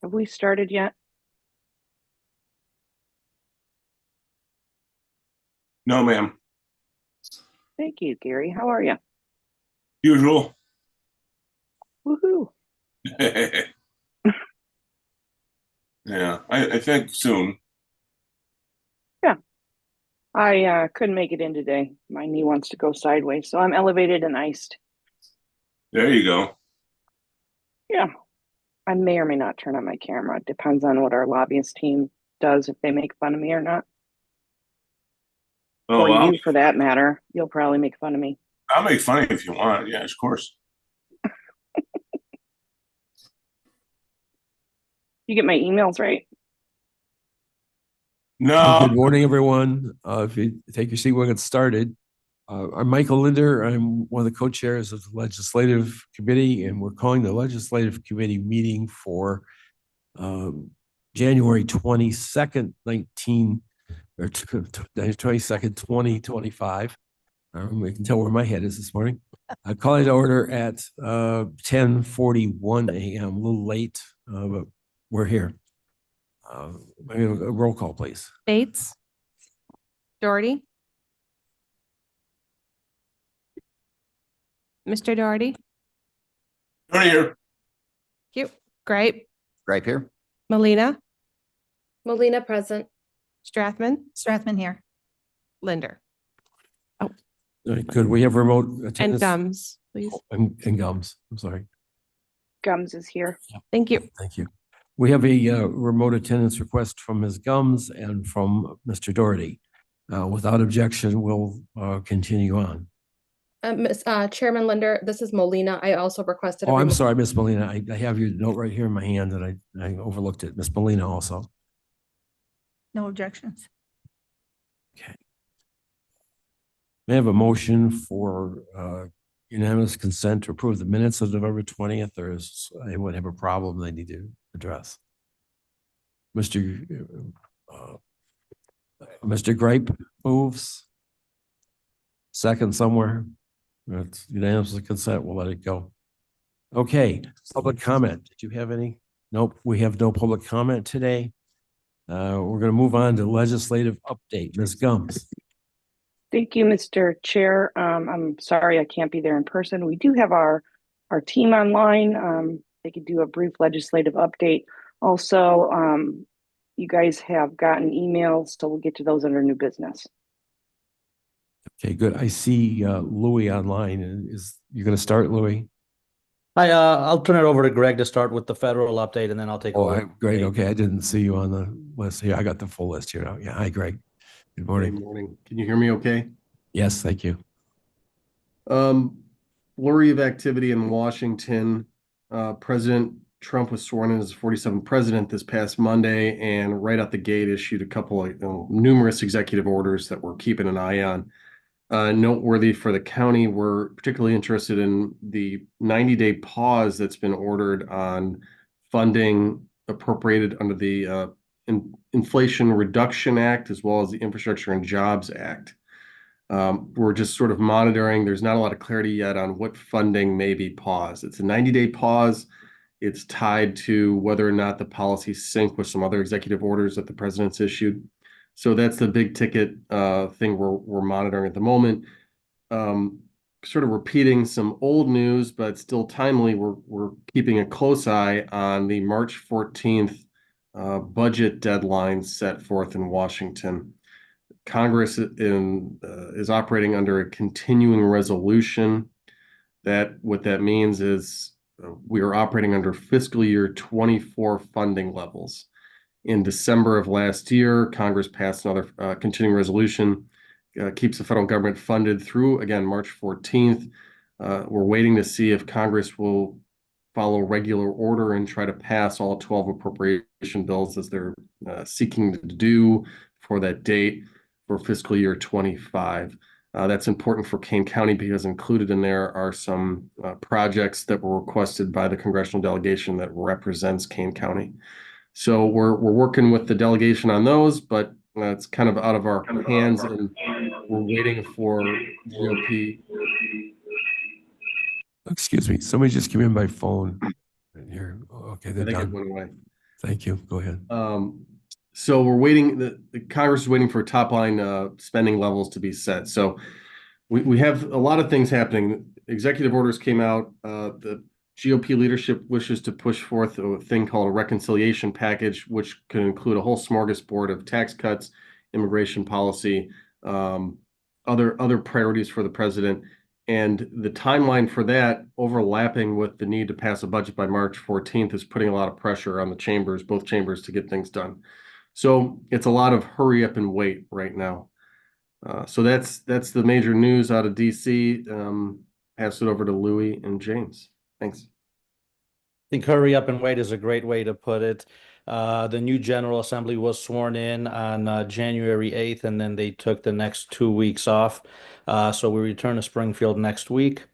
Have we started yet? No, ma'am. Thank you, Gary. How are you? Usual. Woohoo. Yeah, I think soon. Yeah, I couldn't make it in today. My knee wants to go sideways, so I'm elevated and iced. There you go. Yeah, I may or may not turn on my camera. It depends on what our lobbyist team does, if they make fun of me or not. Oh, Or well, you, for that matter. You'll probably make fun of me. I'll make fun of you if you want. Yeah, of course. You get my emails right? No. Good morning, everyone. If you take your seat, we'll get started. I'm Michael Linder. I'm one of the co-chairs of the Legislative Committee, and we're calling the Legislative Committee meeting for January 22nd, 2025. We can tell where my head is this morning. I call it to order at 10:41 a.m., a little late, but we're here. A roll call, please. Bates. Doherty. Mr. Doherty. Right here. Cute. Gripe. Right here. Molina. Molina present. Strathman. Strathman here. Linder. All right, good. We have remote And attendance. Gums, please. And Gums. I'm sorry. Gums is here. Thank you. Thank you. We have a remote attendance request from Ms. Gums and from Mr. Doherty. Without objection, we'll continue on. Chairman Linder, this is Molina. I also requested. Oh, I'm sorry, Ms. Molina. I have your note right here in my hand and I overlooked it. Ms. Molina also. No objections. Okay. May I have a motion for unanimous consent to approve the minutes of November 20th, or is anyone have a problem they need to address? Mr. Gripe moves. Second somewhere. It's unanimous consent. We'll let it go. Okay, public comment. Did you have any? Nope, we have no public comment today. We're going to move on to legislative update. Ms. Gums. Thank you, Mr. Chair. I'm sorry I can't be there in person. We do have our team online. They could do a brief legislative update. Also, you guys have gotten emails, so we'll get to those under new business. Okay, good. I see Louis online. You going to start, Louis? Hi, I'll turn it over to Greg to start with the federal update, and then I'll take over. Great. Okay, I didn't see you on the list here. I got the full list here now. Yeah, hi, Greg. Good morning. Good morning. Can you hear me okay? Yes, thank you. Flurry of activity in Washington. President Trump was sworn in as the 47th president this past Monday, and right out the gate issued a couple of numerous executive orders that we're keeping an eye on. Noteworthy for the county, we're particularly interested in the 90-day pause that's been ordered on funding appropriated under the Inflation Reduction Act, as well as the Infrastructure and Jobs Act. We're just sort of monitoring. There's not a lot of clarity yet on what funding may be paused. It's a 90-day pause. It's tied to whether or not the policies sync with some other executive orders that the president's issued. So that's the big ticket thing we're monitoring at the moment. Sort of repeating some old news, but still timely. We're keeping a close eye on the March 14th budget deadline set forth in Washington. Congress is operating under a continuing resolution. What that means is we are operating under fiscal year 24 funding levels. In December of last year, Congress passed another continuing resolution, keeps the federal government funded through, again, March 14th. We're waiting to see if Congress will follow regular order and try to pass all 12 appropriation bills as they're seeking to do for that date for fiscal year 25. That's important for Kane County because included in there are some projects that were requested by the congressional delegation that represents Kane County. So we're working with the delegation on those, but it's kind of out of our hands, and we're waiting for GOP. Excuse me. Somebody just came in by phone. Here. Okay, I they're think it done. went away. Thank you. Go ahead. So we're waiting, the Congress is waiting for top line spending levels to be set. So we have a lot of things happening. Executive orders came out. The GOP leadership wishes to push forth a thing called a reconciliation package, which could include a whole smorgasbord of tax cuts, immigration policy, other priorities for the president. And the timeline for that overlapping with the need to pass a budget by March 14th is putting a lot of pressure on the chambers, both chambers, to get things done. So it's a lot of hurry up and wait right now. So that's the major news out of DC. Pass it over to Louis and James. Thanks. I think hurry up and wait is a great way to put it. The new General Assembly was sworn in on January 8th, and then they took the next 2 weeks off. So we return to Springfield next week.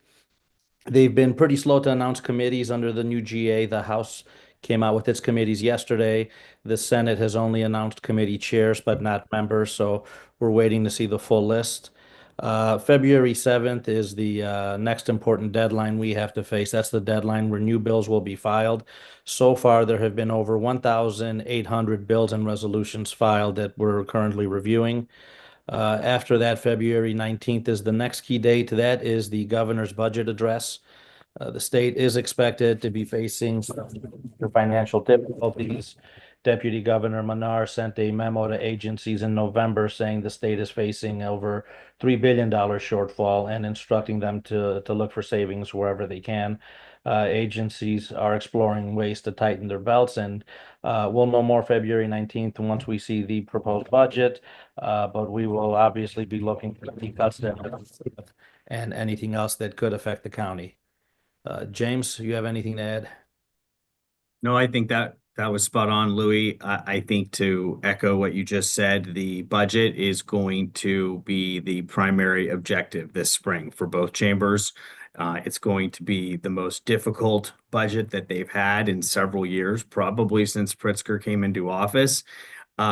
They've been pretty slow to announce committees under the new GA. The House came out with its committees yesterday. The Senate has only announced committee chairs, but not members. So we're waiting to see the full list. February 7th is the next important deadline we have to face. That's the deadline where new bills will be filed. So far, there have been over 1,800 bills and resolutions filed that we're currently reviewing. After that, February 19th is the next key date. That is the governor's budget address. The state is expected to be facing some financial difficulties. Deputy Governor Manar sent a memo to agencies in November saying the state is facing over $3 billion shortfall and instructing them to look for savings wherever they can. Agencies are exploring ways to tighten their belts, and we'll know more February 19th once we see the proposed budget. But we will obviously be looking for the cuts and anything else that could affect the county. James, you have anything to add? No, I think that was spot on, Louis. I think to echo what you just said, the budget is going to be the primary objective this spring for both chambers. It's going to be the most difficult budget that they've had in several years, probably since Pritzker came into office,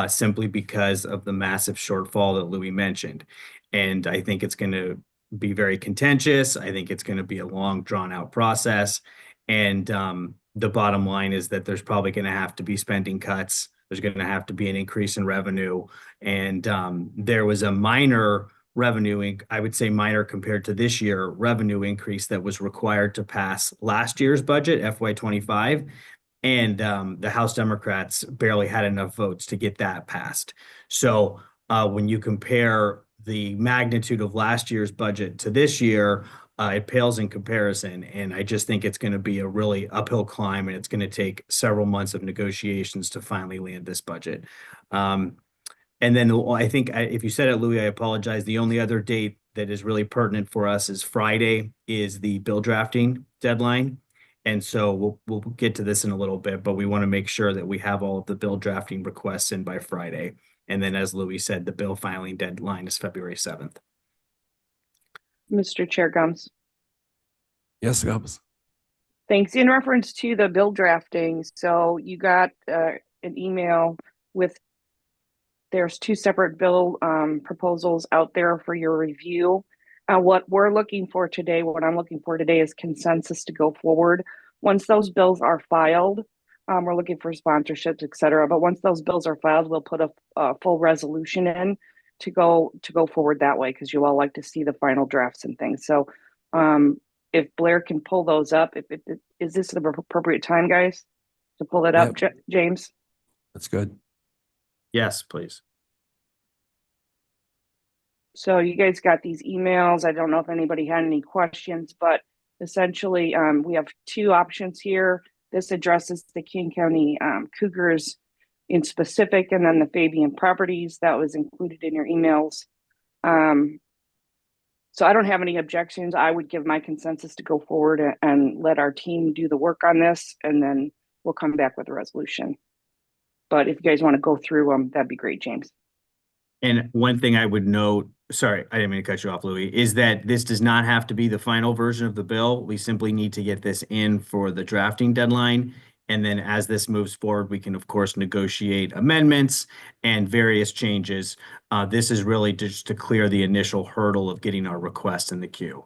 simply because of the massive shortfall that Louis mentioned. And I think it's going to be very contentious. I think it's going to be a long, drawn-out process. And the bottom line is that there's probably going to have to be spending cuts. There's going to have to be an increase in revenue. And there was a minor revenue, I would say minor compared to this year, revenue increase that was required to pass last year's budget, FY25. And the House Democrats barely had enough votes to get that passed. So when you compare the magnitude of last year's budget to this year, it pales in comparison. And I just think it's going to be a really uphill climb, and it's going to take several months of negotiations to finally land this budget. And then I think if you said it, Louis, I apologize. The only other date that is really pertinent for us is Friday is the bill drafting deadline. And so we'll get to this in a little bit, but we want to make sure that we have all of the bill drafting requests in by Friday. And then, as Louis said, the bill filing deadline is February 7th. Mr. Chair Gums. Yes, Gums. Thanks. In reference to the bill drafting, so you got an email with, there's two separate bill proposals out there for your review. What I'm looking for today is consensus to go forward. Once those bills are filed, we're looking for sponsorships, et cetera. But once those bills are filed, we'll put a full resolution in to go forward that way, because you all like to see the final drafts and things. So if Blair can pull those up, is this the appropriate time, guys, to pull it up, James? That's good. Yes, please. So you guys got these emails. I don't know if anybody had any questions, but essentially we have two options here. This addresses the King County Cougars in specific, and then the Fabian properties that was included in your emails. So I don't have any objections. I would give my consensus to go forward and let our team do the work on this, and then we'll come back with a resolution. But if you guys want to go through them, that'd be great, James. And one thing I would note, sorry, I didn't mean to cut you off, Louis, is that this does not have to be the final version of the bill. We simply need to get this in for the drafting deadline. And then as this moves forward, we can, of course, negotiate amendments and various changes. This is really just to clear the initial hurdle of getting our request in the queue.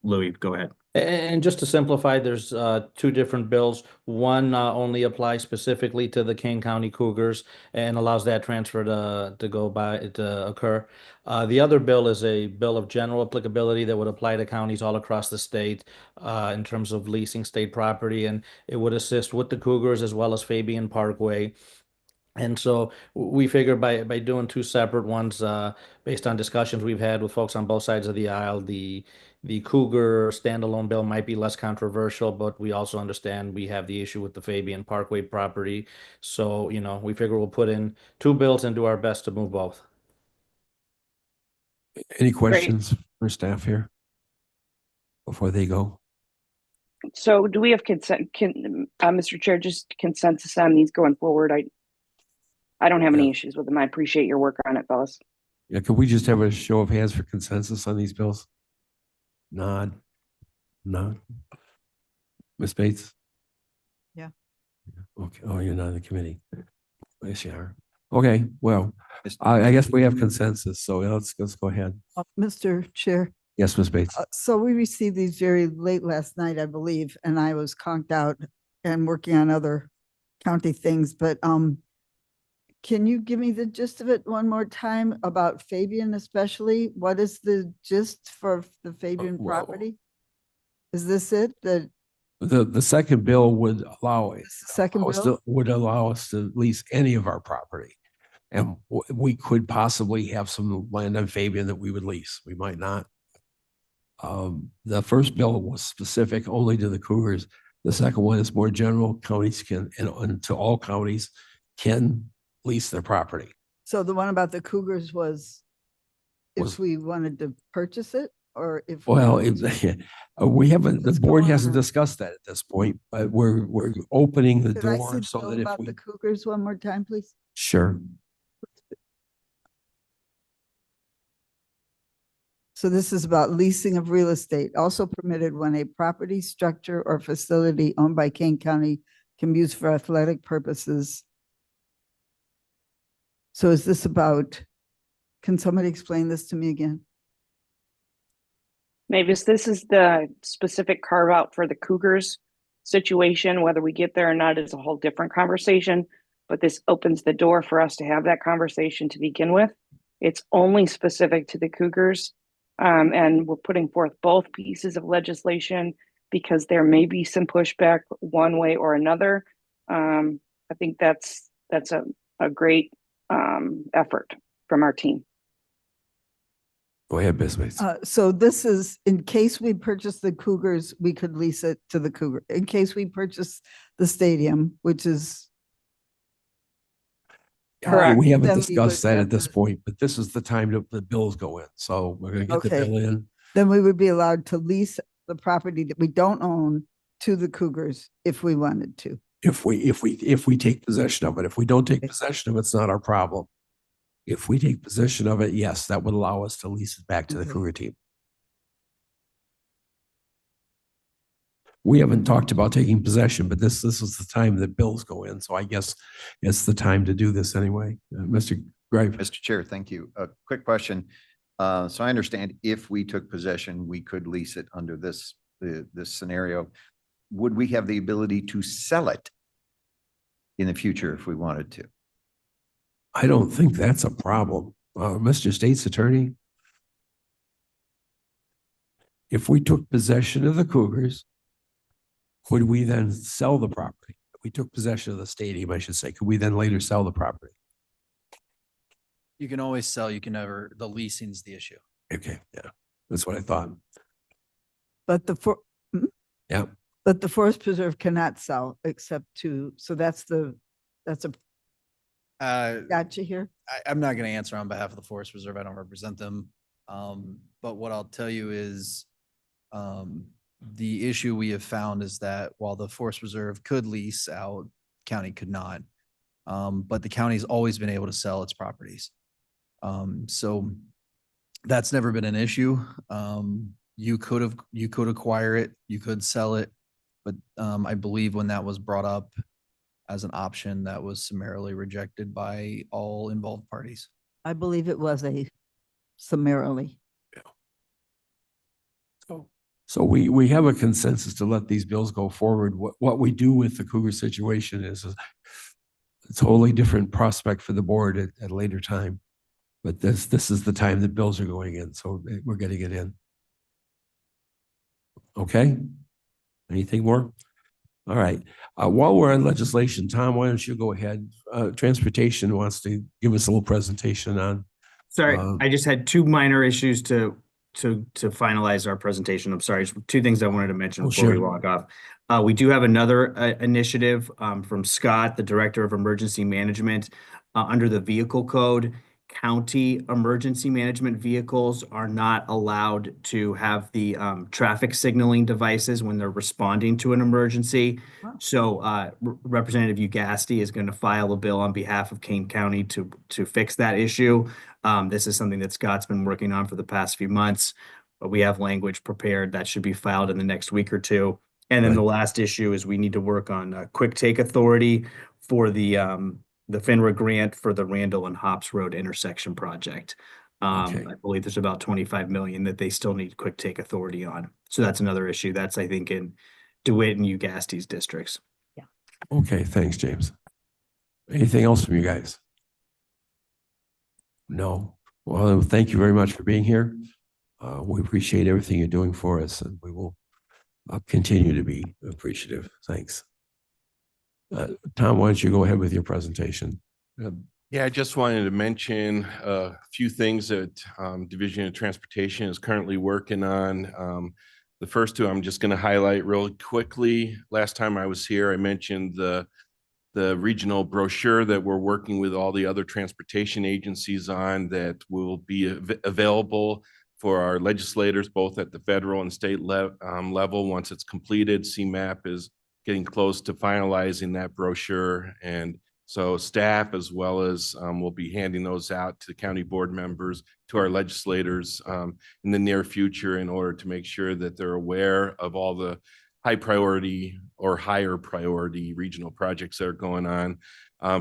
Louis, go ahead. And just to simplify, there's two different bills. One only applies specifically to the Kane County Cougars and allows that transfer to occur. The other bill is a bill of general applicability that would apply to counties all across the state in terms of leasing state property, and it would assist with the Cougars as well as Fabian Parkway. And so we figure by doing two separate ones, based on discussions we've had with folks on both sides of the aisle, the Cougar standalone bill might be less controversial, but we also understand we have the issue with the Fabian Parkway property. So, you know, we figure we'll put in two bills and do our best to move both. Any questions for staff here? Before they go? So do we have consent, Mr. Chair, just consensus on these going forward? I don't have any Yeah. issues with them. I appreciate your work on it, fellas. Yeah, could we just have a show of hands for consensus on these bills? Nod. Nod. Ms. Bates? Yeah. Okay, oh, you're not in the committee. Yes, you are. Okay, well, I guess we have consensus, so let's go ahead. Mr. Chair, Yes, Ms. Bates. so we received these very late last night, I believe, and I was conked out and working on other county things, but can you give me the gist of it one more time about Fabian especially? What is the gist for the Fabian well- property? Is this it? The The second bill would allow it. second bill? Would allow us to lease any of our property. And we could possibly have some land on Fabian that we would lease. We might not. The first bill was specific only to the Cougars. The second one is more general. Counties can, and to all counties can lease their property. So the one about the Cougars was Was- if we wanted to purchase it or if? we Well, wanted to- we haven't, the What's board going hasn't on? discussed that at this point, but we're opening the Could I see door the so bill that if about we, the Cougars one more time, please? sure. So this is about leasing of real estate, also permitted when a property, structure, or facility owned by Kane County can be used for athletic purposes. So is this about, can somebody explain this to me again? Mavis, this is the specific carve out for the Cougars situation. Whether we get there or not is a whole different conversation, but this opens the door for us to have that conversation to begin with. It's only specific to the Cougars. And we're putting forth both pieces of legislation because there may be some pushback one way or another. I think that's a great effort from our team. Go ahead, Ms. Bates. So this is, in case we purchase the Cougars, we could lease it to the Cougar. In case we purchase the stadium, which is. Correct. We haven't Then we discussed would that have at this to- point, but this is the time the bills go in. So we're gonna get the Okay. bill in. Then we would be allowed to lease the property that we don't own to the Cougars if we wanted to. If we take possession of it. If we don't take possession of it, it's not our problem. If we take possession of it, yes, that would allow us to lease it back to the Okay. Cougar team. We haven't talked about taking possession, but this is the time that bills go in. So I guess it's the time to do this anyway. Mr. Greif. Mr. Chair, thank you. A quick question. So I understand if we took possession, we could lease it under this scenario. Would we have the ability to sell it in the future if we wanted to? I don't think that's a problem. Mr. State's Attorney? If we took possession of the Cougars, could we then sell the property? If we took possession of the stadium, I should say, could we then later sell the property? You can always sell, you can never, the leasing's the issue. Okay, yeah, that's what I thought. But Yeah, but the Forest Preserve cannot sell except that's a, gotcha here. I'm not gonna answer on behalf of the Forest Reserve. I don't represent them. But what I'll tell you is, the issue we have found is that while the Forest Reserve could lease out, county could not. But the county's always been able to sell its properties. So that's never been an issue. You could acquire it, you could sell it, but I believe when that was brought up as an option, that was summarily rejected by all involved parties. I believe it was summarily. so So we have a consensus to let these bills go forward. What we do with the Cougar situation is a totally different prospect for the board at a later time. But this is the time that bills are going in, so we're getting it in. Okay? Anything more? All right. While we're on legislation, Tom, why don't you go ahead? Transportation wants to give us a little presentation on. Sorry, I just had two minor issues to finalize our presentation. I'm sorry, just two things I wanted to mention Oh, before we sure. log off. We do have another initiative from Scott, the Director of Emergency Management, under the vehicle code. County emergency management vehicles are not allowed to have the traffic signaling devices when they're responding to an emergency. So Representative Ugasti is going to file a bill on behalf of Kane County to fix that issue. This is something that Scott's been working on for the past few months. But we have language prepared that should be filed in the next week or two. And then Right. the last issue is we need to work on quick take authority for the FINRA grant for the Randall and Hops Road intersection project. Okay. I believe there's about 25 million that they still need quick take authority on. So that's another issue. That's, I think, in DeWitt and Ugasti's districts. Okay, thanks, James. Anything else from you guys? No. Well, thank you very much for being here. We appreciate everything you're doing for us, and we will continue to be appreciative. Thanks. Tom, why don't you go ahead with your presentation? Yeah, I just wanted to mention a few things that Division of Transportation is currently working on. The first two I'm just going to highlight real quickly. Last time I was here, I mentioned the regional brochure that we're working with all the other transportation agencies on that will be available for our legislators, both at the federal and state level. Once it's completed, CMAP is getting close to finalizing that brochure. And so staff, as well as will be handing those out to the county board members, to our legislators in the near future, in order to make sure that they're aware of all the high priority or higher priority regional projects that are going on.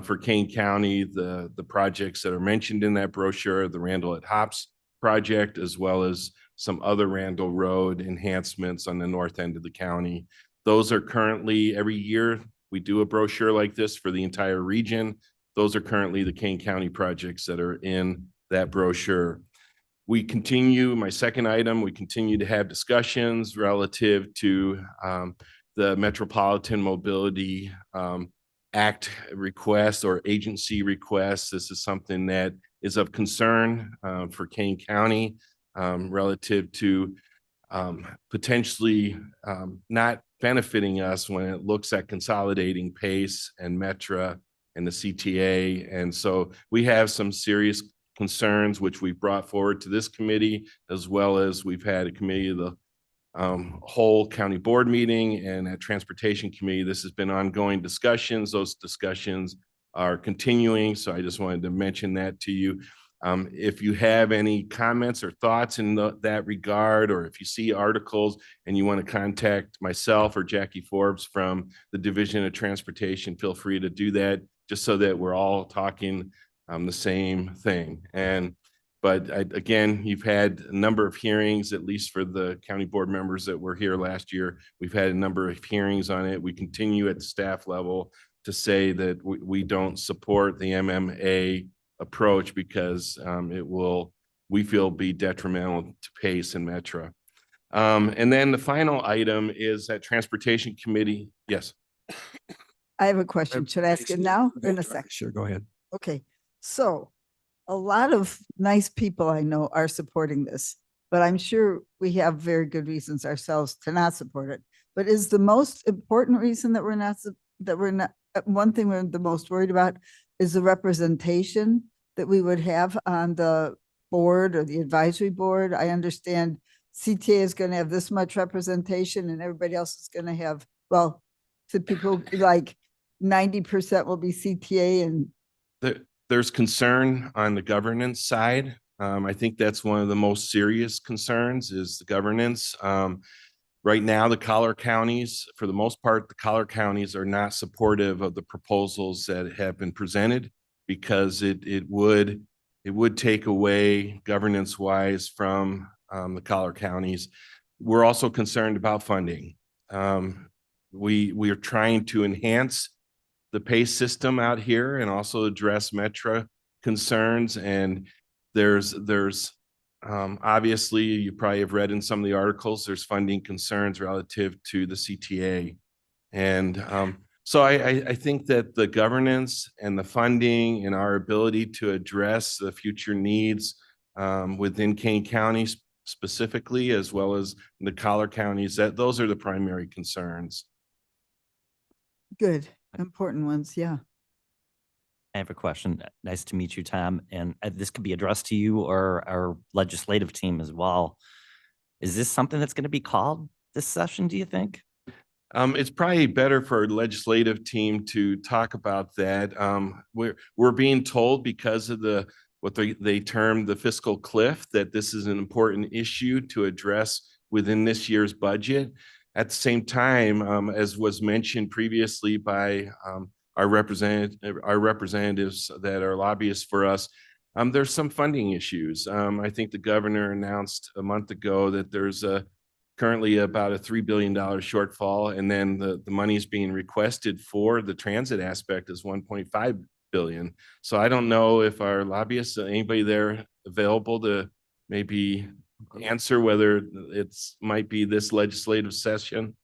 For Kane County, the projects that are mentioned in that brochure, the Randall at Hops project, as well as some other Randall Road enhancements on the north end of the county. Those are currently, every year, we do a brochure like this for the entire region. Those are currently the Kane County projects that are in that brochure. We continue, my second item, we continue to have discussions relative to the Metropolitan Mobility Act request or agency request. This is something that is of concern for Kane County relative to potentially not benefiting us when it looks at consolidating PACE and Metra and the CTA. And so we have some serious concerns, which we brought forward to this committee, as well as we've had a committee of the whole county board meeting and at transportation committee. This has been ongoing discussions. Those discussions are continuing. So I just wanted to mention that to you. If you have any comments or thoughts in that regard, or if you see articles and you want to contact myself or Jackie Forbes from the Division of Transportation, feel free to do that, just so that we're all talking the same thing. But again, you've had a number of hearings, at least for the county board members that were here last year. We've had a number of hearings on it. We continue at the staff level to say that we don't support the MMA approach because it will, we feel, be detrimental to PACE and Metra. And then the final item is that Transportation Committee. Yes. I have a question. Should I ask it now or in a second? Sure, go ahead. Okay, so a lot of nice people I know are supporting this, but I'm sure we have very good reasons ourselves to not support it. But is the most important reason that we're not, one thing we're the most worried about is the representation that we would have on the board or the advisory board. I understand CTA is going to have this much representation and everybody else is going to have, well, so people like 90% will be CTA and there's concern on the governance side. I think that's one of the most serious concerns is the governance. Right now, the collar counties, for the most part, the collar counties are not supportive of the proposals that have been presented because it would take away governance-wise from the collar counties. we're also concerned about funding. We are trying to enhance the pay system out here and also address Metro concerns. And there's obviously, you probably have read in some of the articles, there's funding concerns relative to the CTA. And so I think that the governance and the funding and our ability to address the future needs within Kane County specifically, as well as the collar counties, that those are the primary concerns. Good, important ones, yeah. I have a question. Nice to meet you, Tom. And this could be addressed to you or our legislative team as well. Is this something that's going to be called this session, do you think? It's probably better for our legislative team to talk about that. We're being told because of what they term the fiscal cliff, that this is an important issue to address within this year's budget. At the same time, as was mentioned previously by our representatives that are lobbyists for us, there's some funding issues. I think the governor announced a month ago that there's currently about a $3 billion shortfall, and then the money is being requested for the transit aspect is $1.5 billion. So I don't know if our lobbyists, anybody there available to maybe answer whether it's might be this legislative session.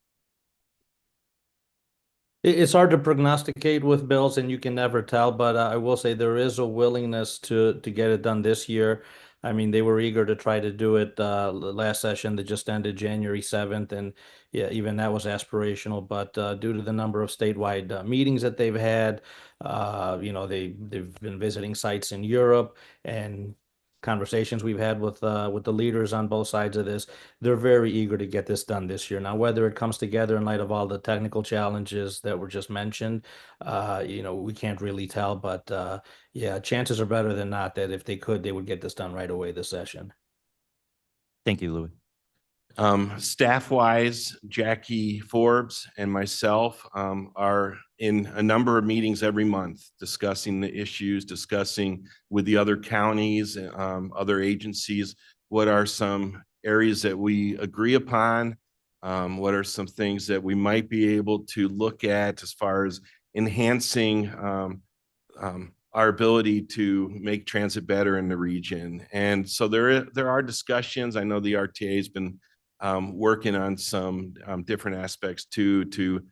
It's hard to prognosticate with bills, and you can never tell, but I will say there is a willingness to get it done this year. I mean, they were eager to try to do it last session that just ended January 7th, and yeah, even that was aspirational. But due to the number of statewide meetings that they've had, they've been visiting sites in Europe, and conversations we've had with the leaders on both sides of this, they're very eager to get this done this year. Now, whether it comes together in light of all the technical challenges that were just mentioned, we can't really tell, but yeah, chances are better than not that if they could, they would get this done right away this session. Thank you, Louis. Staff-wise, Jackie Forbes and myself are in a number of meetings every month discussing the issues, discussing with the other counties, other agencies, what are some areas that we agree upon, what are some things that we might be able to look at as far as enhancing our ability to make transit better in the region. And so there are discussions. I know the RTA has been working on some different aspects to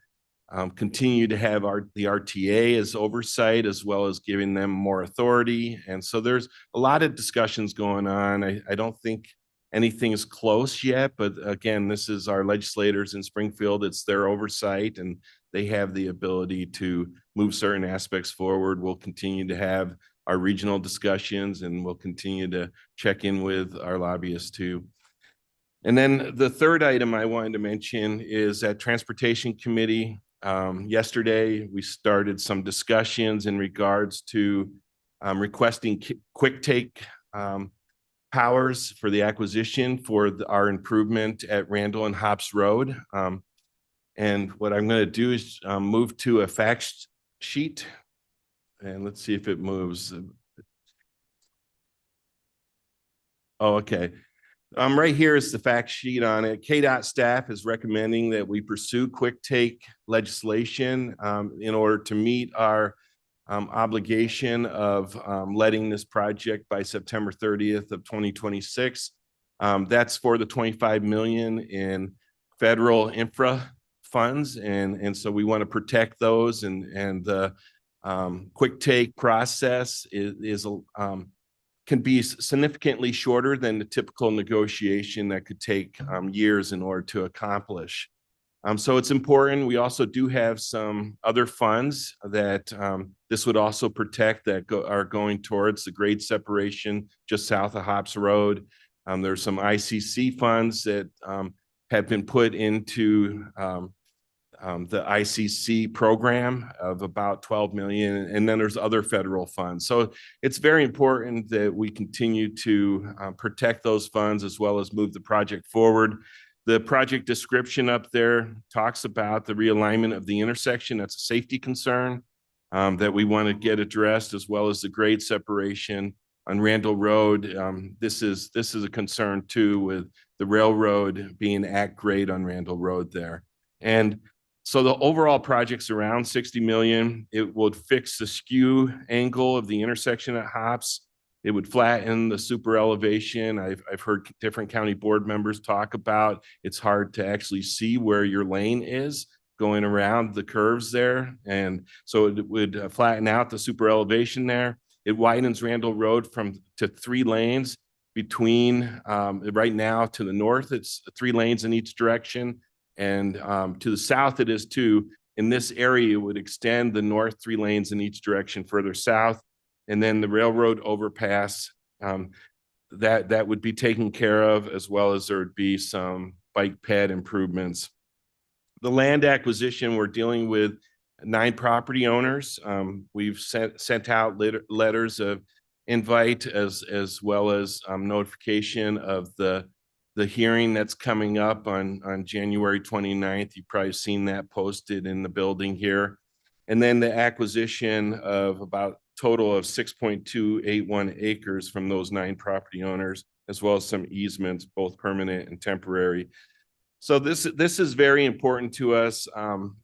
continue to have the RTA as oversight, as well as giving them more authority. And so there's a lot of discussions going on. I don't think anything's close yet, but again, this is our legislators in Springfield. It's their oversight, and they have the ability to move certain aspects forward. We'll continue to have our regional discussions, and we'll continue to check in with our lobbyists too. And then the third item I wanted to mention is that Transportation Committee. Yesterday, we started some discussions in regards to requesting quick take powers for the acquisition for our improvement at Randall and Hops Road. And what I'm going to do is move to a fact sheet, and let's see if it moves. Oh, okay. Right here is the fact sheet on it. KDOT staff is recommending that we pursue quick take legislation in order to meet our obligation of letting this project by September 30th of 2026. That's for the 25 million in federal infra funds, and so we want to protect those, and the quick take process can be significantly shorter than the typical negotiation that could take years in order to accomplish. So it's important. We also do have some other funds that this would also protect that are going towards the grade separation just south of Hops Road. There's some ICC funds that have been put into the ICC program of about 12 million, and then there's other federal funds. So it's very important that we continue to protect those funds as well as move the project forward. The project description up there talks about the realignment of the intersection. That's a safety concern that we want to get addressed, as well as the grade separation on Randall Road. This is a concern too, with the railroad being at grade on Randall Road there. And so the overall project's around 60 million. It would fix the skew angle of the intersection at Hops. It would flatten the super elevation. I've heard different county board members talk about it's hard to actually see where your lane is going around the curves there. And so it would flatten out the super elevation there. It widens Randall Road to 3 lanes between, right now to the north, it's 3 lanes in each direction. And to the south, it is 2. In this area, it would extend the north 3 lanes in each direction further south. And then the railroad overpass, that would be taken care of, as well as there would be some bike ped improvements. The land acquisition, we're dealing with 9 property owners. We've sent out letters of invite as well as notification of the hearing that's coming up on January 29th. You've probably seen that posted in the building here. And then the acquisition of about total of 6.281 acres from those 9 property owners, as well as some easements, both permanent and temporary. So this is very important to us.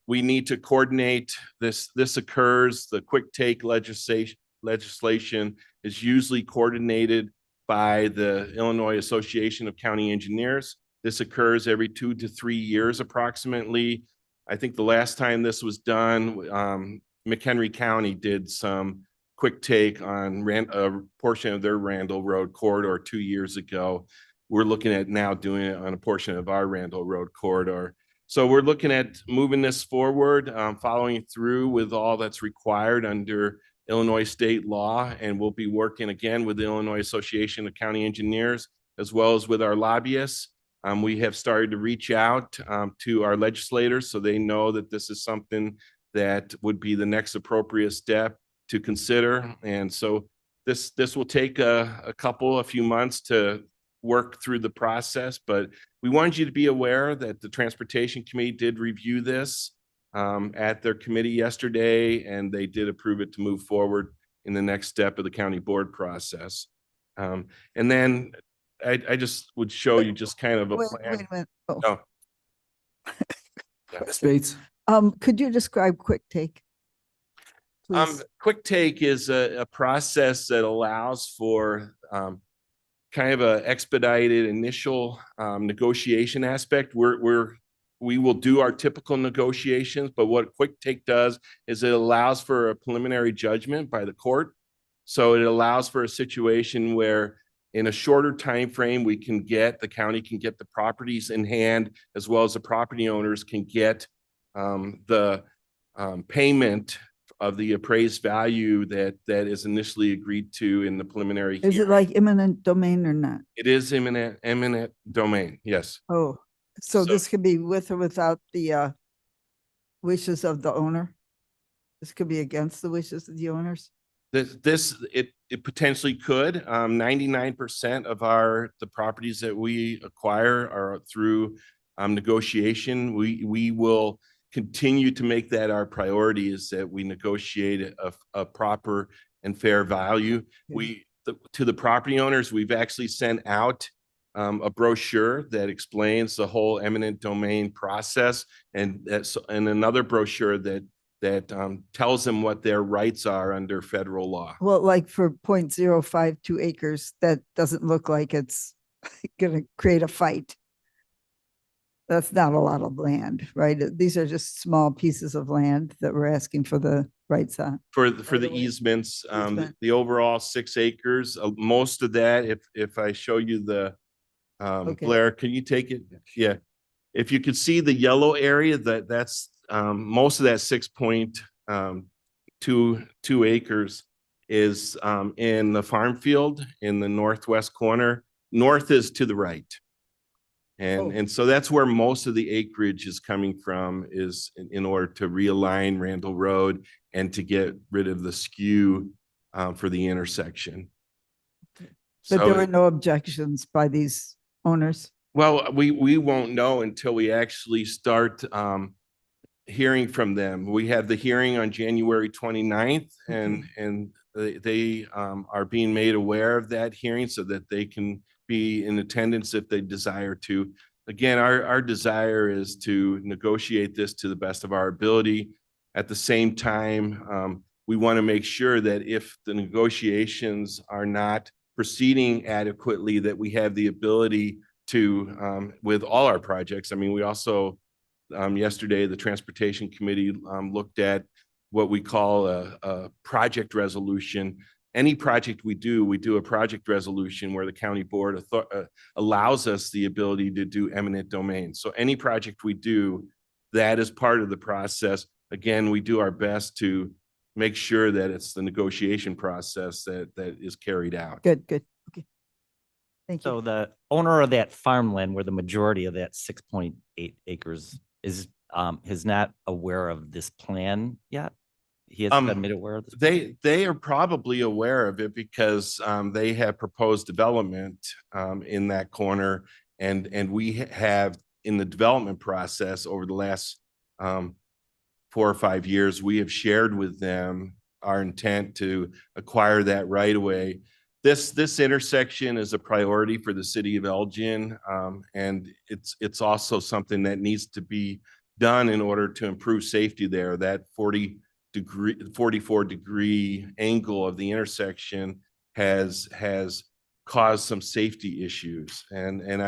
We need to coordinate this. This occurs, the quick take legislation is usually coordinated by the Illinois Association of County Engineers. This occurs every 2 to 3 years approximately. I think the last time this was done, McHenry County did some quick take on a portion of their Randall Road corridor 2 years ago. We're looking at now doing it on a portion of our Randall Road corridor. So we're looking at moving this forward, following through with all that's required under Illinois state law. And we'll be working again with the Illinois Association of County Engineers, as well as with our lobbyists. We have started to reach out to our legislators so they know that this is something that would be the next appropriate step to consider. And so this will take a few months to work through the process, but we wanted you to be aware that the Transportation Committee did review this at their committee yesterday, and they did approve it to move forward in the next step of the county board process. And then I just would show you just kind of a Wait plan. a minute. Oh. No. Ms. Bates? Could you describe quick take? Please. Quick take is a process that allows for kind of a expedited initial negotiation aspect. We will do our typical negotiations, but what quick take does is it allows for a preliminary judgment by the court. So it allows for a situation where in a shorter time frame, the county can get the properties in hand, as well as the property owners can get the payment of the appraised value that is initially agreed to in the preliminary Is it hearing. like eminent domain or not? It is eminent domain, yes. Oh, so So- this could be with or without the wishes of the owner? This could be against the wishes of the owners? It potentially could. 99% of the properties that we acquire are through negotiation. We will continue to make that our priority, is that we negotiate a proper and fair value. To the property owners, we've actually sent out a brochure that explains the whole eminent domain process, and another brochure that tells them what their rights are under federal law. Well, like for 0.052 acres, that doesn't look like it's gonna create a fight. That's not a lot of land, right? These are just small pieces of land that we're asking for the rights on. For By the the way, easements, easement. the overall 6 acres, most of that, if I show you the, Okay. Blair, can you take it? Yeah. If you could see the yellow area, that's most of that 6.2 acres is in the farm field in the northwest corner. North is to the right. Oh. And so that's where most of the acreage is coming from, is in order to realign Randall Road and to get rid of the skew for the intersection. But So- there were no objections by these owners? Well, we won't know until we actually start hearing from them. We have the hearing on January 29th, and they are being made aware of that hearing so that they can be in attendance if they desire to. Again, our desire is to negotiate this to the best of our ability. At the same time, we want to make sure that if the negotiations are not proceeding adequately, that we have the ability to, with all our projects. I mean, we also, yesterday, the Transportation Committee looked at what we call a project resolution. Any project we do a project resolution where the county board allows us the ability to do eminent domain. So any project we do, that is part of the process. Again, we do our best to make sure that it's the negotiation process that is carried out. Good, good. Okay. Thank So you. the owner of that farmland where the majority of that 6.8 acres is not aware of this plan yet? He hasn't been made aware of this? They are probably aware of it because they have proposed development in that corner, and we have in the development process over the last 4 or 5 years, we have shared with them our intent to acquire that right away. This intersection is a priority for the city of Elgin, and it's also something that needs to be done in order to improve safety there. That 44-degree angle of the intersection has caused some safety issues. And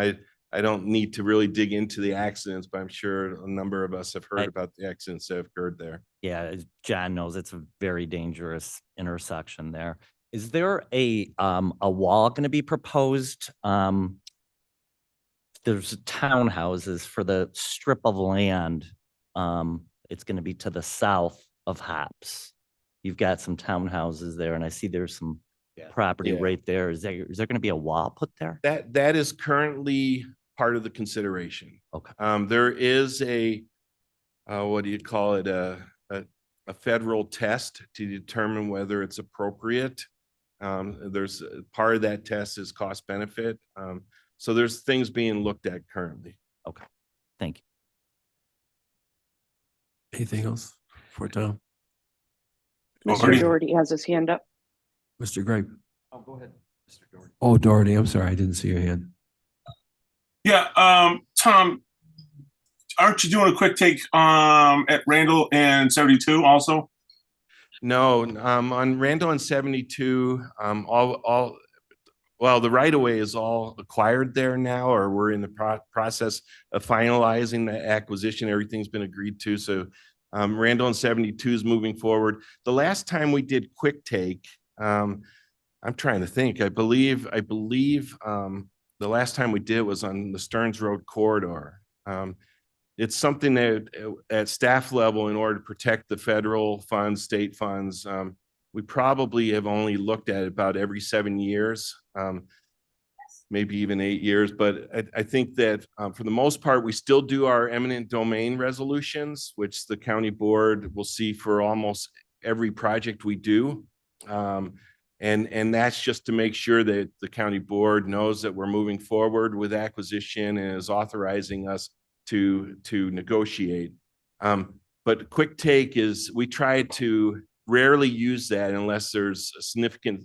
I don't need to really dig into the accidents, but I'm sure a number of us have heard about the accidents that have occurred there. Yeah, as John knows, it's a very dangerous intersection there. Is there a wall going to be proposed? There's townhouses for the strip of land. It's going to be to the south of Hops. You've got some townhouses there, and I see there's some property right there. Is there going to be a wall put there? That is currently part of the consideration. Okay. There is a what do you call it? A federal test to determine whether it's appropriate. There's part of that test is cost benefit. So there's things being looked at currently. Okay. Thank you. Anything else for Tom? Mr. Doherty has his hand up. Mr. Grape? Oh, go ahead, Mr. Doherty. Oh, Doherty, I'm sorry, I didn't see your hand. Yeah, Tom, aren't you doing a quick take at Randall and 72 also? No, on Randall and 72, well, the right of way is all acquired there now, or we're in the process of finalizing the acquisition. Everything's been agreed to. So Randall and 72 is moving forward. The last time we did quick take, I'm trying to think. I believe the last time we did was on the Stearns Road corridor. It's something that at staff level, in order to protect the federal funds, state funds, we probably have only looked at it about every 7 years, maybe even 8 years. But I think that for the most part, we still do our eminent domain resolutions, which the county board will see for almost every project we do. And that's just to make sure that the county board knows that we're moving forward with acquisition and is authorizing us to negotiate. But quick take is we try to rarely use that unless there's a significant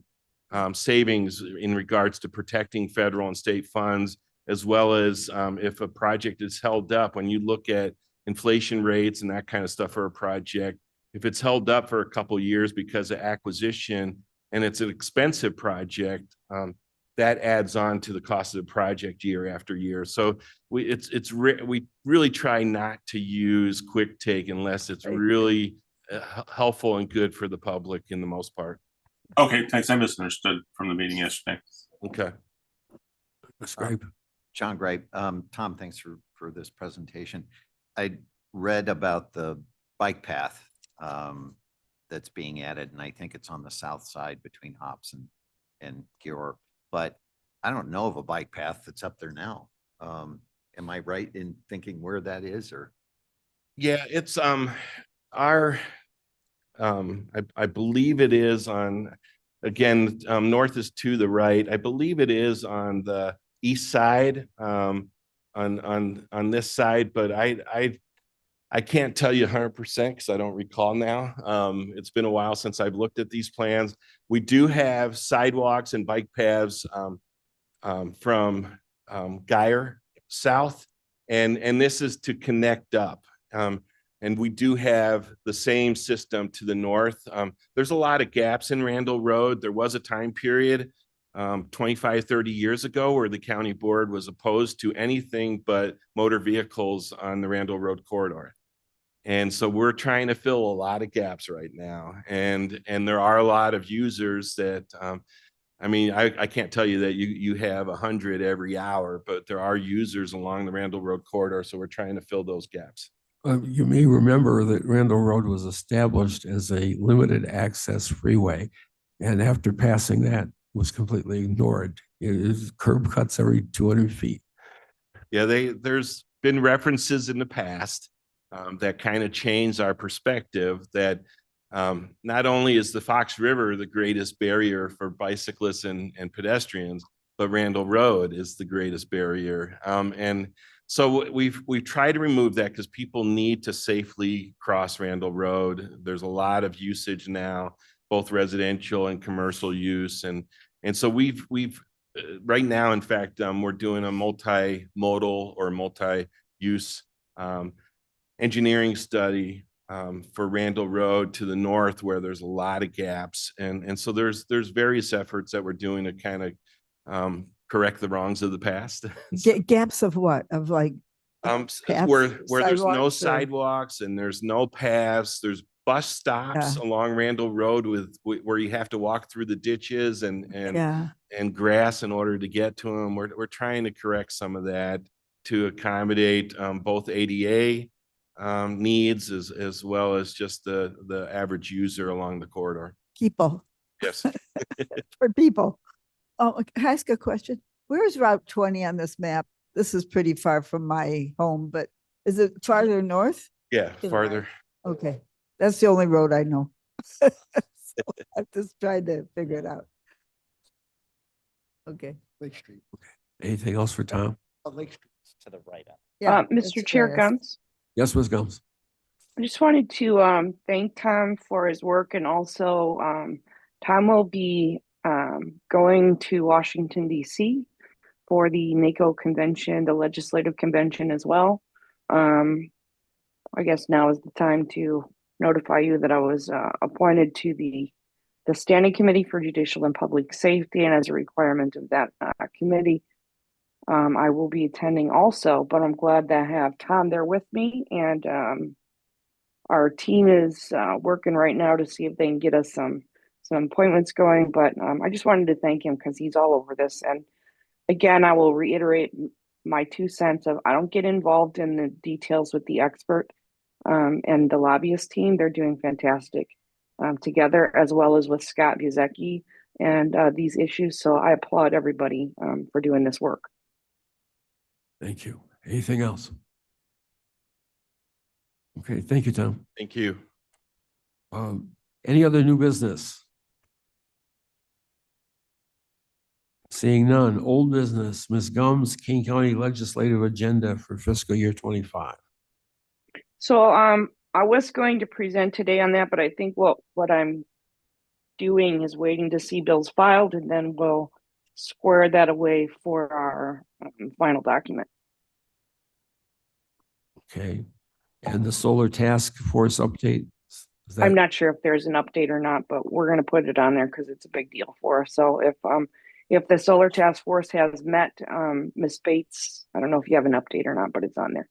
savings in regards to protecting federal and state funds, as well as if a project is held up. When you look at inflation rates and that kind of stuff for a project, if it's held up for a couple of years because of acquisition and it's an expensive project, that adds on to the cost of the project year after year. So we really try not to use quick take unless it's really helpful and good for the public in the most part. Okay, thanks. I misunderstood from the meeting yesterday. Okay. Ms. Grape? John Grape. Tom, thanks for this presentation. I read about the bike path that's being added, and I think it's on the south side between Hops and Gior. But I don't know of a bike path that's up there now. Am I right in thinking where that is, or? Yeah, it's I believe it is on, again, north is to the right. I believe it is on the east side, on this side, but I I can't tell you 100% because I don't recall now. It's been a while since I've looked at these plans. We do have sidewalks and bike paths from Geyer south, and this is to connect up. And we do have the same system to the north. There's a lot of gaps in Randall Road. There was a time period 25, 30 years ago where the county board was opposed to anything but motor vehicles on the Randall Road corridor. And so we're trying to fill a lot of gaps right now. And there are a lot of users that, I mean, I can't tell you that you have 100 every hour, but there are users along the Randall Road corridor. So we're trying to fill those gaps. You may remember that Randall Road was established as a limited access freeway. And after passing that, was completely ignored. It is curb cuts every 200 feet. Yeah, there's been references in the past that kind of changed our perspective that not only is the Fox River the greatest barrier for bicyclists and pedestrians, but Randall Road is the greatest barrier. And so we've tried to remove that because people need to safely cross Randall Road. There's a lot of usage now, both residential and commercial use. And so we've right now, in fact, we're doing a multimodal or multi-use engineering study for Randall Road to the north, where there's a lot of gaps. And so there's various efforts that we're doing to kind of correct the wrongs of the past. Gaps of what? Of like paths, where there's no sidewalks, or- sidewalks and there's no paths, there's bus stops along Randall Road where you have to walk through the ditches and grass in order to get to them. We're trying to correct some of that to accommodate both ADA needs as well as just the average user along the corridor. People. Yes. For people. Oh, can I ask a question? Where is Route 20 on this map? This is pretty far from my home, but is it farther north? Yeah, farther. Okay, that's the only road I know. So I'm just trying to figure it out. Okay. Lake Street. Anything else for Tom? Lake Street. To the right. Yeah, Mr. Chair Gumbs, Yes, Ms. Gomes. I just wanted to thank Tom for his work, and also Tom will be going to Washington, D.C. for the NACO convention, the legislative convention as well. I guess now is the time to notify you that I was appointed to the Standing Committee for Judicial and Public Safety, and as a requirement of that committee, I will be attending also, but I'm glad to have Tom there with me, and our team is working right now to see if they can get us some appointments going, but I just wanted to thank him because he's all over this. And again, I will reiterate my 2 cents of I don't get involved in the details with the expert and the lobbyist team. They're doing fantastic together, as well as with Scott Giesecke and these issues. So I applaud everybody for doing this work. Thank you. Anything else? Okay, thank you, Tom. Thank you. Any other new business? Seeing none, old business, Ms. Gums, King County Legislative Agenda for fiscal year 25. So I was going to present today on that, but I think what I'm doing is waiting to see bills filed, and then we'll square that away for our final document. Okay, and the solar task force update? I'm not sure if there's an update or not, but we're going to put it on there because it's a big deal for us. So if the solar task force has met, Ms. Bates, I don't know if you have an update or not, but it's on there.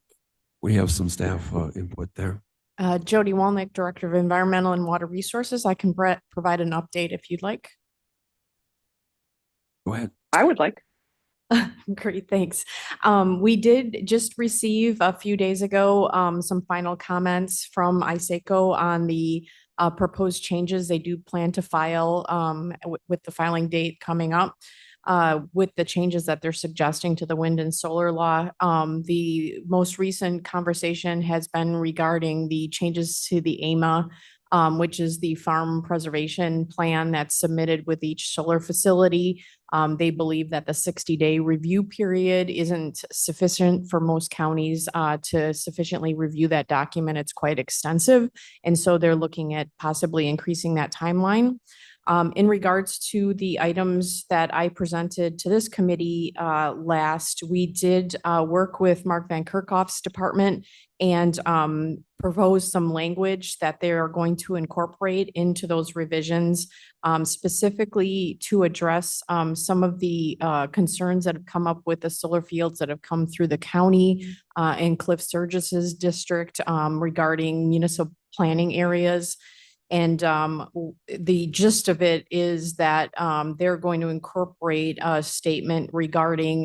We have some staff input there. Jody Walnick, Director of Environmental and Water Resources. I can provide an update if you'd like. Go ahead. I would like. Great, thanks. We did just receive a few days ago some final comments from ISACO on the proposed changes they do plan to file with the filing date coming up. With the changes that they're suggesting to the wind and solar law. The most recent conversation has been regarding the changes to the AMA which is the farm preservation plan that's submitted with each solar facility. They believe that the 60-day review period isn't sufficient for most counties to sufficiently review that document. It's quite extensive. And so they're looking at possibly increasing that timeline. In regards to the items that I presented to this committee last, we did work with Mark Van Kerkhoff's department and propose some language that they are going to incorporate into those revisions, specifically to address some of the concerns that have come up with the solar fields that have come through the county and Cliff Sturgis's district regarding municipal planning areas. And the gist of it is that they're going to incorporate a statement regarding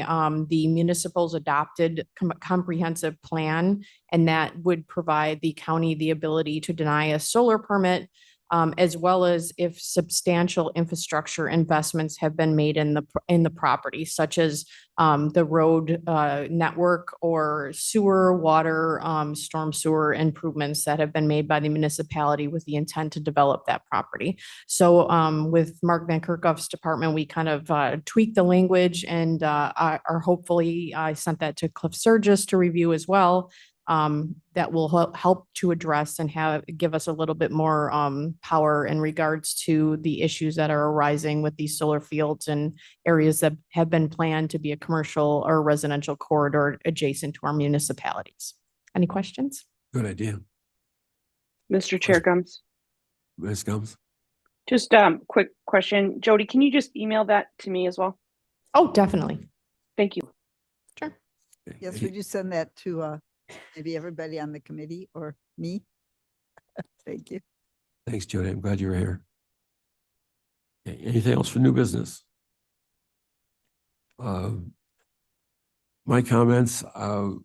the municipal's adopted comprehensive plan, and that would provide the county the ability to deny a solar permit, as well as if substantial infrastructure investments have been made in the property, such as the road network or sewer, water, storm sewer improvements that have been made by the municipality with the intent to develop that property. So with Mark Van Kerkhoff's department, we kind of tweaked the language and are hopefully, I sent that to Cliff Sturgis to review as well. That will help to address and give us a little bit more power in regards to the issues that are arising with these solar fields and areas that have been planned to be a commercial or residential corridor adjacent to our municipalities. Any questions? Good idea. Mr. Chair Gums. Ms. Gums? Just quick question. Jody, can you just email that to me as well? Oh, definitely. Thank you. Sure. Yes, would you send that to maybe everybody on the committee or me? Thank you. Thanks, Jody. I'm glad you're here. Okay, anything else for new business? My comments, the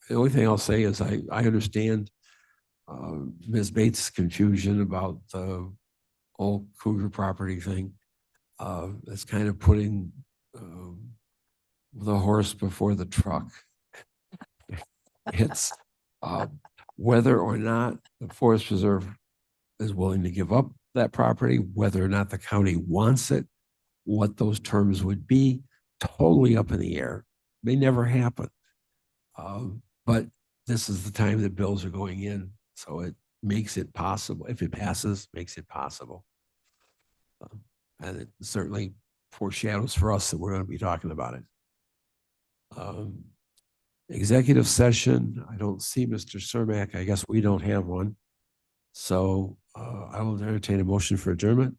only thing I'll say is I understand Ms. Bates' confusion about the old Cougar property thing. That's kind of putting the horse before the truck. It's whether or not the Forest Preserve is willing to give up that property, whether or not the county wants it, what those terms would be, totally up in the air. May never happen. But this is the time that bills are going in, so it makes it possible. If it passes, makes it possible. And it certainly foreshadows for us that we're going to be talking about it. Executive session, I don't see Mr. Cermak. I guess we don't have one. So I will entertain a motion for adjournment.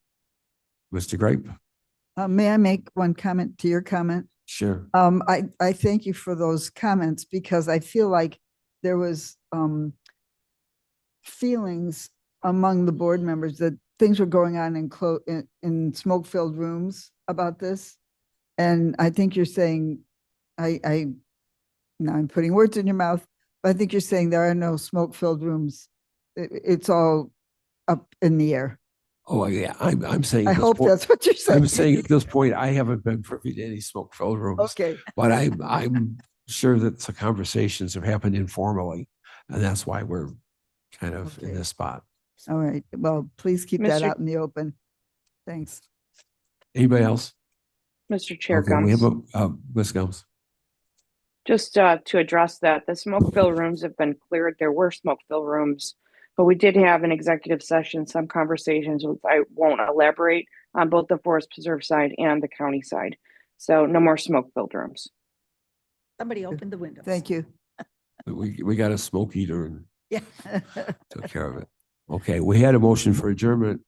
Mr. Gripe? May I make one comment to your comment? Sure. I thank you for those comments because I feel like there was feelings among the board members that things were going on in smoke-filled rooms about this. And I think you're saying, now I'm putting words in your mouth, but I think you're saying there are no smoke-filled rooms. It's all up in the air. Oh, yeah, I'm saying. I hope that's what you're saying. I'm saying at this point, I haven't been privy to any smoke-filled rooms. Okay. But I'm sure that the conversations have happened informally, and that's why we're kind of in this spot. All right. Well, please keep that Mr. out in the open. Thanks. Anybody else? Mr. Chair Okay, we Gums. have Ms. Gums. Just to address that, the smoke-filled rooms have been cleared. There were smoke-filled rooms, but we did have an executive session, some conversations, which I won't elaborate on both the Forest Preserve side and the county side. So no more smoke-filled rooms. Somebody opened the windows. Thank you. We got a smoke eater and Yeah. took care of it. Okay, we had a motion for adjournment.